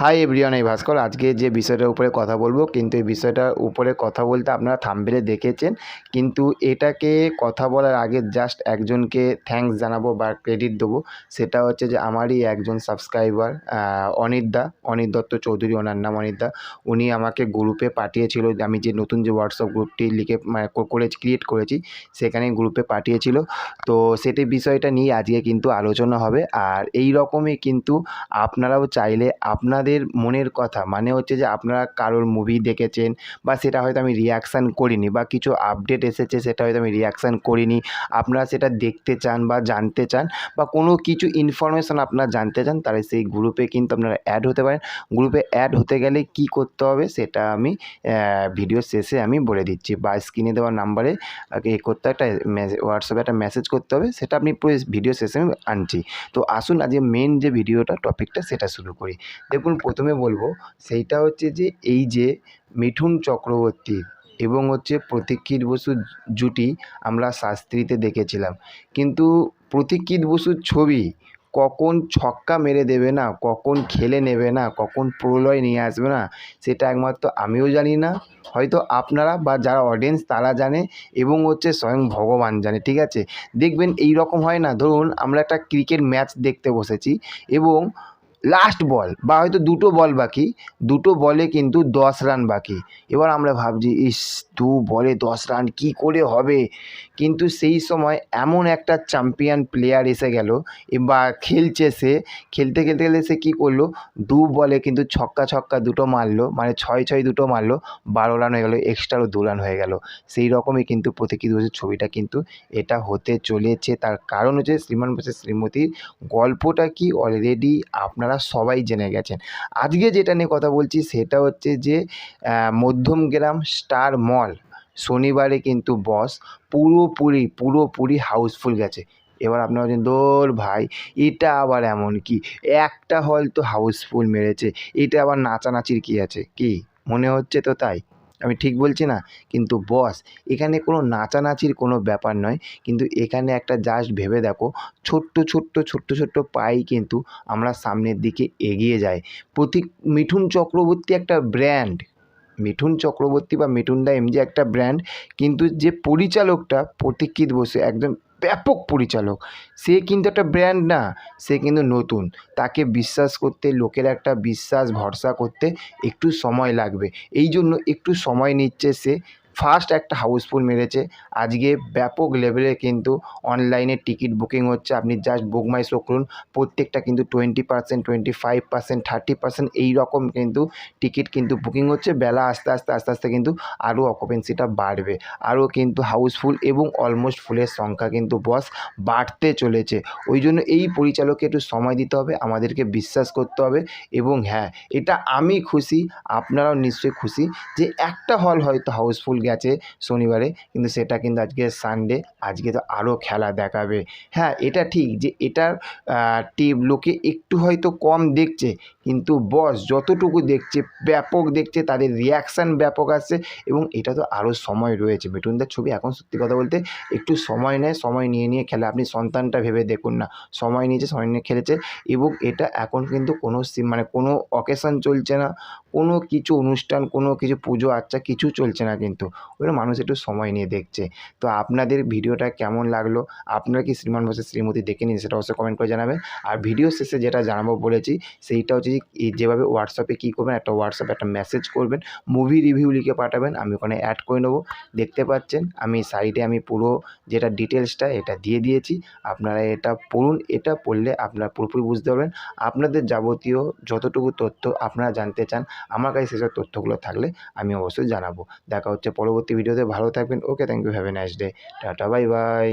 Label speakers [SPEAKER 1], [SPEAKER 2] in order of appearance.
[SPEAKER 1] Hi everyone, এই ভাস্কর আজকে যে বিষয়টার উপরে কথা বলবো, কিন্তু এই বিষয়টার উপরে কথা বলতে আপনারা থাম্বনেলে দেখেছেন, কিন্তু এটাকে কথা বলার আগে জাস্ট একজনকে থ্যাঙ্কস জানাবো বা ক্রেডিট দেবো। সেটা হচ্ছে যে আমারই একজন সাবস্ক্রাইবার অনিত দত্ত চৌধুরী, ওনার নাম অনিত দা। উনি আমাকে গ্রুপে পাঠিয়েছিল, আমি যে নতুন যে হোয়াটসঅ্যাপ গ্রুপটি ক্রিয়েট করেছি সেখানে গ্রুপে পাঠিয়েছিল। তো সেটি বিষয়টা নিয়ে আজকে কিন্তু আলোচনা হবে। আর এই রকমই কিন্তু আপনারাও চাইলে আপনাদের মনের কথা, মানে হচ্ছে যে আপনারা কারোর মুভি দেখেছেন বা সেটা হয়তো আমি রিয়াকশান করিনি, বা কিছু আপডেট এসেছে সেটা হয়তো আমি রিয়াকশান করিনি, আপনারা সেটা দেখতে চান বা জানতে চান, বা কোনো কিছু ইনফরমেশান আপনারা জানতে চান, তাহলে সেই গ্রুপে কিন্তু আপনারা অ্যাড হতে পারেন। গ্রুপে অ্যাড হতে গেলে কি করতে হবে সেটা আমি ভিডিও শেষে আমি বলে দিচ্ছি, বা স্ক্রিনে দেওয়া নাম্বারে করতে একটা হোয়াটসঅ্যাপে একটা মেসেজ করতে হবে, সেটা আপনি পুরো ভিডিও শেষে আমি আনছি। তো আসুন আজকে মেন যে ভিডিওটা টপিকটা সেটা শুরু করি। দেখুন, প্রথমে বলবো সেইটা হচ্ছে যে এই যে মিঠুন চক্রবর্তী এবং হচ্ছে প্রতীক্ষিত বসুর জুটি আমরা শাস্ত্রীতে দেখেছিলাম, কিন্তু প্রতীক্ষিত বসুর ছবি কখন ছক্কা মেরে দেবে না, কখন খেলে নেবে না, কখন প্রলয় নিয়ে আসবে না, সেটা একমাত্র আমিও জানি না, হয়তো আপনারা বা যারা অডিয়েন্স তারা জানে, এবং হচ্ছে স্বয়ং ভগবান জানে। ঠিক আছে, দেখবেন এই রকম হয় না, ধরুন আমরা একটা ক্রিকেট ম্যাচ দেখতে বসেছি এবং লাস্ট বল বা হয়তো দুটো বল বাকি, দুটো বলে কিন্তু 10 রান বাকি। এবার আমরা ভাবছি, ইস, 2 বলে 10 রান কী করে হবে, কিন্তু সেই সময় এমন একটা চ্যাম্পিয়ন প্লেয়ার এসে গেল বা খেলছে, সে খেলতে খেলতে খেলতে সে কী করলো, 2 বলে কিন্তু ছক্কা দুটো মারলো, মানে 6 দুটো মারলো, 12 রান হয়ে গেলো, এক্সট্রারও 2 রান হয়ে গেল। সেই রকমই কিন্তু প্রতীক্ষিত বসুর ছবিটা কিন্তু এটা হতে চলেছে। তার কারণ হচ্ছে শ্রীমান ভার্সেস শ্রীমতীর গল্পটা কি অলরেডি আপনারা সবাই জেনে গেছেন। আজকে যেটা নিয়ে কথা বলছি সেটা হচ্ছে যে মধ্যমগ্রাম স্টার মল শনিবারে কিন্তু বস পুরোপুরি হাউসফুল গেছে। এবার আপনারা বলছেন, দৌড় ভাই, এটা আবার এমন কি, একটা হল তো হাউসফুল মেরেছে, এটা আবার নাচানাচির কী আছে, কি মনে হচ্ছে তো তাই? আমি ঠিক বলছি না? কিন্তু বস, এখানে কোনো নাচানাচির কোনো ব্যাপার নয়, কিন্তু এখানে একটা জাস্ট ভেবে দেখো, ছোট্ট পায়েই কিন্তু আমরা সামনের দিকে এগিয়ে যাই। মিঠুন চক্রবর্তী একটা ব্র্যান্ড, মিঠুন চক্রবর্তী বা মিঠুন দা এমজি একটা ব্র্যান্ড, কিন্তু যে পরিচালকটা প্রতীক্ষিত বসু একজন ব্যাপক পরিচালক, সে কিন্তু একটা ব্র্যান্ড না, সে কিন্তু নতুন। তাকে বিশ্বাস করতে, লোকের একটা বিশ্বাস ভরসা করতে একটু সময় লাগবে, এই জন্য একটু সময় নিচ্ছে সে। ফার্স্ট একটা হাউসফুল মেরেছে, আজকে ব্যাপক লেভেলে কিন্তু অনলাইনে টিকিট বুকিং হচ্ছে। আপনি জাস্ট বুক মাই শো করুন, প্রত্যেকটা কিন্তু 20%, 25%, 30% এই রকম কিন্তু টিকিট কিন্তু বুকিং হচ্ছে। বেলা আস্তে আস্তে কিন্তু আরও অকুপেন্সিটা বাড়বে, আরও কিন্তু হাউসফুল এবং অলমোস্ট ফুলের সংখ্যা কিন্তু বস বাড়তে চলেছে। ওই জন্য এই পরিচালককে একটু সময় দিতে হবে, আমাদেরকে বিশ্বাস করতে হবে। এবং হ্যাঁ, এটা আমি খুশি, আপনারাও নিশ্চয়ই খুশি যে একটা হল হয়তো হাউসফুল গেছে শনিবারে, কিন্তু সেটা কিন্তু আজকে সানডে, আজকে তো আরও খেলা দেখাবে। হ্যাঁ, এটা ঠিক যে এটার লোকে একটু হয়তো কম দেখছে, কিন্তু বস যতটুকু দেখছে ব্যাপক দেখছে, তাদের রিয়াকশান ব্যাপক আসছে, এবং এটা তো আরও সময় রয়েছে। মিঠুনদার ছবি এখন সত্যি কথা বলতে একটু সময় নেয়, সময় নিয়ে খেলে। আপনি সন্তানটা ভেবে দেখুন না, সময় নিয়েছে, সময় নিয়ে খেলেছে, এবং এটা এখন কিন্তু কোনো মানে কোনো অকেশন চলছে না, কোনো কিছু অনুষ্ঠান, কোনো কিছু পুজো আচ্চা কিছু চলছে না, কিন্তু ওটা মানুষ একটু সময় নিয়ে দেখছে। তো আপনাদের ভিডিওটা কেমন লাগলো, আপনারা কি শ্রীমান ভার্সেস শ্রীমতী দেখে নিন, সেটা অবশ্যই কমেন্ট করে জানাবেন। আর ভিডিও শেষে যেটা জানাবো বলেছি সেইটা হচ্ছে যে যেভাবে হোয়াটসঅ্যাপে কী করবেন, একটা মেসেজ করবেন, মুভি রিভিউ লিখে পাঠাবেন, আমি ওখানে অ্যাড করে নেবো। দেখতে পাচ্ছেন আমি সাইডে আমি পুরো যেটা ডিটেলসটা এটা দিয়ে দিয়েছি, আপনারা এটা পড়ুন, এটা পড়লে আপনারা পুরোপুরি বুঝতে পারবেন। আপনাদের যাবতীয় যতটুকু তথ্য আপনারা জানতে চান, আমার কাছে সেসব তথ্যগুলো থাকলে আমি অবশ্যই জানাবো। দেখা হচ্ছে পরবর্তী ভিডিওতে, ভালো থাকবেন। Okay, thank you, have a nice day, tata, bye by.